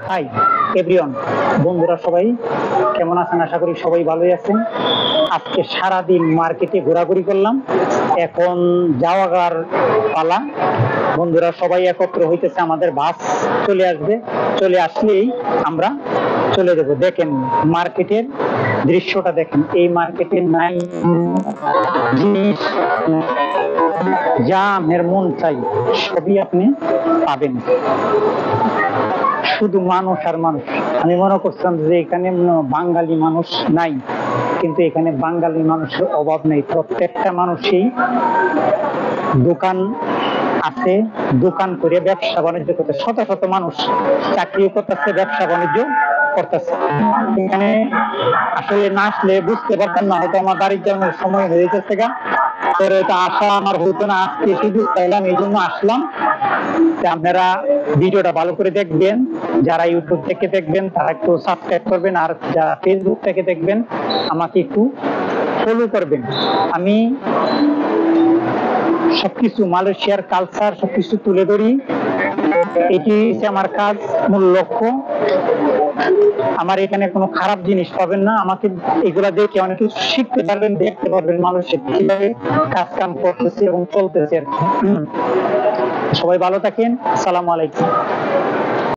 Hi everyone, বন্ধুরা সবাই কেমন আছেন? আশা করি সবাই ভালোই আছেন। আজকে সারাদিন মার্কেটে ঘোরাঘুরি করলাম, এখন যাওয়ার পালা। বন্ধুরা সবাই একত্র হইতেছে, আমাদের বাস চলে আসবে, চলে আসলেই আমরা চলে যাব। দেখেন মার্কেটের দৃশ্যটা, দেখেন এই মার্কেটের নাই জিনিস যা আপনার মন চাই সবই আপনি পাবেন, শুধু মানুষ আর মানুষ। আমি মনে করছিলাম যে এখানে বাঙালি মানুষ নাই, কিন্তু এখানে বাঙালি মানুষের অভাব নেই। প্রত্যেকটা মানুষই দোকান আছে, দোকান করে ব্যবসা বাণিজ্য করতে, শত শত মানুষ চাকরিও করতেছে, ব্যবসা বাণিজ্য করতেছে। এখানে আসলে না আসলে বুঝতে পারতাম না, হয়তো আমার বাড়ির যাওয়ার সময় হয়ে গেছে গা, পরে এটা আসা আমার হতো না। আজকে শুধু চাইলাম, এই জন্য আসলাম। আপনারা ভিডিওটা ভালো করে দেখবেন, যারা ইউটিউব থেকে দেখবেন তারা একটু সাবস্ক্রাইব করবেন, আর যারা ফেসবুক থেকে দেখবেন আমাকে একটু ফলো করবেন। আমি সবকিছু মালয়েশিয়ার কালচার সবকিছু তুলে ধরি, এটি আমার কাজ, মূল লক্ষ্য। আমার এখানে কোনো খারাপ জিনিস পাবেন না, আমাকে এগুলা দেখে অনেক কিছু শিখতে পারবেন, দেখতে পারবেন মানুষের কিভাবে কাজ কাম করতেছে এবং চলতেছে। সবাই ভালো থাকেন, আসসালামু আলাইকুম।